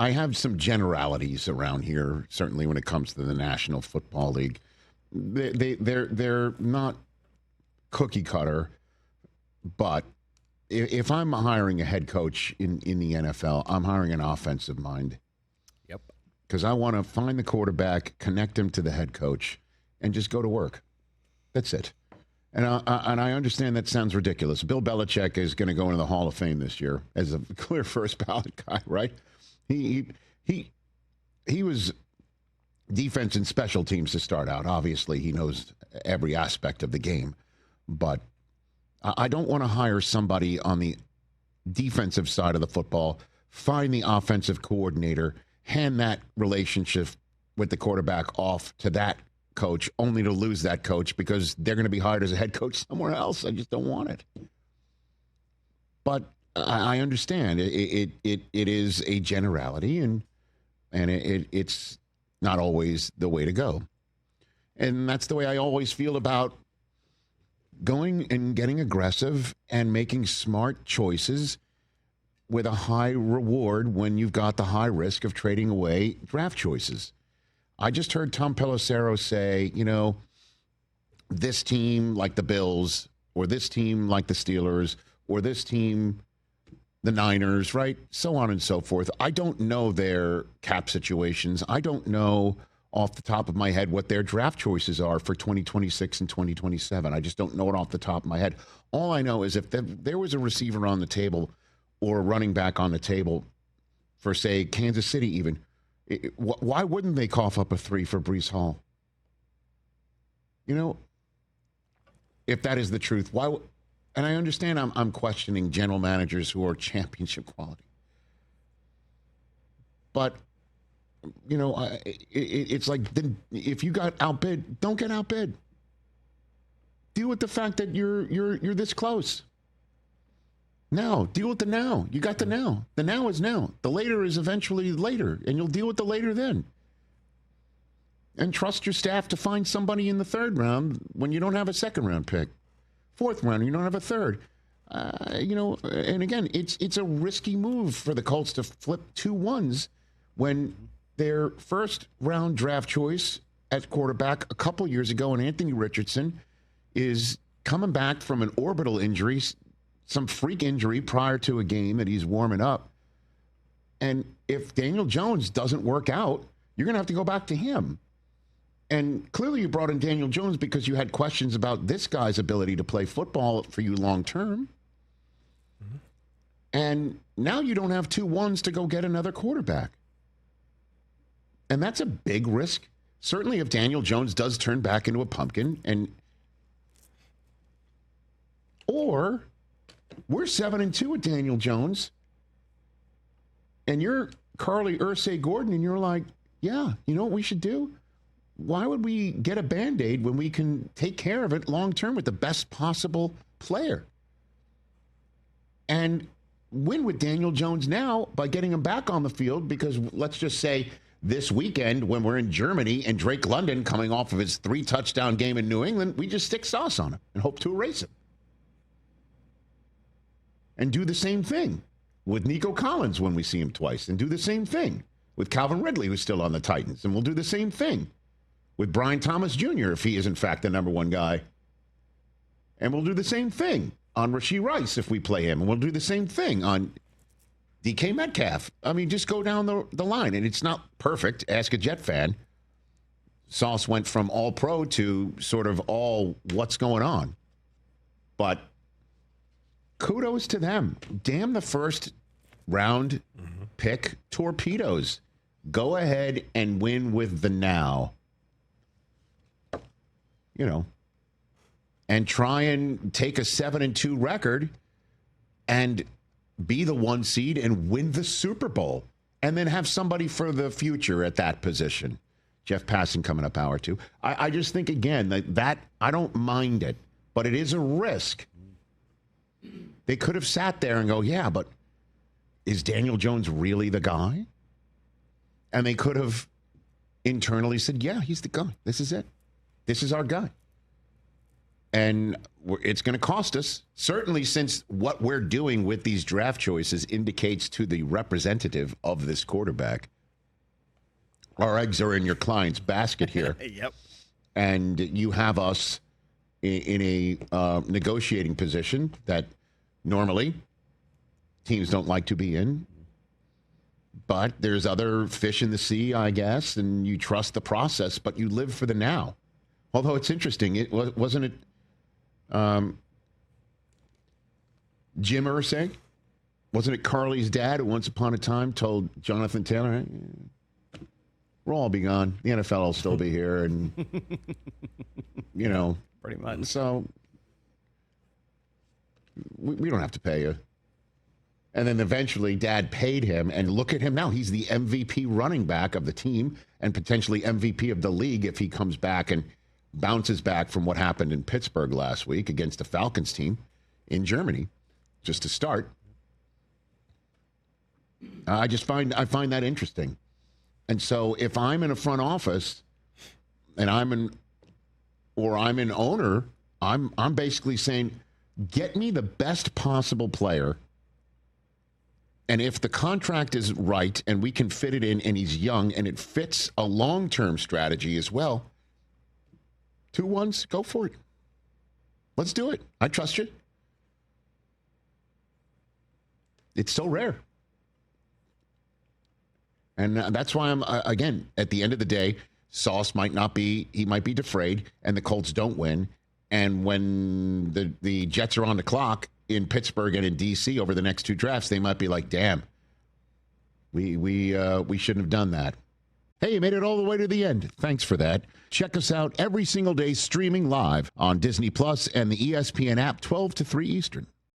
I have some generalities around here, certainly when it comes to the National Football League. They're not cookie cutter, but if I'm hiring a head coach in the NFL, I'm hiring an offensive mind. Yep. Because I want to find the quarterback, connect him to the head coach, and just go to work. That's it. And I understand that sounds ridiculous. Bill Belichick is going to go into the Hall of Fame this year as a clear first ballot guy, right? He was defense and special teams to start out. Obviously, he knows every aspect of the game. But I don't want to hire somebody on the defensive side of the football, find the offensive coordinator, hand that relationship with the quarterback off to that coach, only to lose that coach because they're going to be hired as a head coach somewhere else. I just don't want it. But I understand it is a generality, and it's not always the way to go. And that's the way I always feel about going and getting aggressive and making smart choices with a high reward when you've got the high risk of trading away draft choices. I just heard Tom Pelissero say, this team like the Bills, or this team like the Steelers, or this team, the Niners, right? So on and so forth. I don't know their cap situations. I don't know off the top of my head what their draft choices are for 2026 and 2027. I just don't know it off the top of my head. All I know is if there was a receiver on the table or a running back on the table for, say, Kansas City even, why wouldn't they cough up a 3 for Breece Hall? If that is the truth, why? And I understand I'm questioning general managers who are championship quality. But, it's like, then if you got outbid, don't get outbid. Deal with the fact that you're this close. Now, deal with the now. You got the now. The now is now. The later is eventually later, and you'll deal with the later then. And trust your staff to find somebody in the third round when you don't have a second round pick. Fourth round, you don't have a third. And again, it's a risky move for the Colts to flip 2 1s when their first round draft choice at quarterback a couple years ago, and Anthony Richardson is coming back from an orbital injury, some freak injury prior to a game that he's warming up. And if Daniel Jones doesn't work out, you're going to have to go back to him. And clearly you brought in Daniel Jones because you had questions about this guy's ability to play football for you long term. Mm-hmm. And now you don't have 2 1s to go get another quarterback. And that's a big risk. Certainly if Daniel Jones does turn back into a pumpkin, or we're 7-2 with Daniel Jones, and you're Carlie-Irsay Gordon, and you're like, yeah, you know what we should do? Why would we get a Band-Aid when we can take care of it long-term with the best possible player? And win with Daniel Jones now by getting him back on the field, because let's just say this weekend when we're in Germany and Drake London coming off of his 3-touchdown game in New England, we just stick Sauce on him and hope to erase him. And do the same thing with Nico Collins when we see him twice, and do the same thing with Calvin Ridley, who's still on the Titans, and we'll do the same thing with Brian Thomas Jr. if he is in fact the number 1 guy. And we'll do the same thing on Rashee Rice if we play him, and we'll do the same thing on DK Metcalf. I mean, just go down the line, and it's not perfect. Ask a Jet fan. Sauce went from all pro to sort of all what's going on. But kudos to them. Damn the first round pick torpedoes. Go ahead and win with the now. And try and take a 7-2 record and be the 1 seed and win the Super Bowl, and then have somebody for the future at that position. Jeff Passan coming up hour 2. I just think, again, that I don't mind it, but it is a risk. They could have sat there and go, yeah, but is Daniel Jones really the guy? And they could have internally said, yeah, he's the guy. This is it. This is our guy. And it's going to cost us, certainly since what we're doing with these draft choices indicates to the representative of this quarterback, our eggs are in your client's basket here. Yep. And you have us in a negotiating position that normally teams don't like to be in. But there's other fish in the sea, I guess, and you trust the process, but you live for the now. Although it's interesting, wasn't it Jim Irsay? Wasn't it Carlie's dad who once upon a time told Jonathan Taylor, hey, we'll all be gone. The NFL will still be here. And, you know. Pretty much. So we don't have to pay you. And then eventually Dad paid him. And look at him now. He's the MVP running back of the team and potentially MVP of the league if he comes back and bounces back from what happened in Pittsburgh last week against the Falcons team in Germany, just to start. I find that interesting. And so if I'm in a front office and I'm an owner, I'm basically saying, get me the best possible player. And if the contract is right and we can fit it in and he's young and it fits a long-term strategy as well, 2-1s, go for it. Let's do it. I trust you. It's so rare. And that's why I'm, again, at the end of the day, Sauce might be defrayed, and the Colts don't win. And when the Jets are on the clock in Pittsburgh and in D.C. over the next 2 drafts, they might be like, damn, we shouldn't have done that. Hey, you made it all the way to the end. Thanks for that. Check us out every single day streaming live on Disney Plus and the ESPN app 12 to 3 Eastern.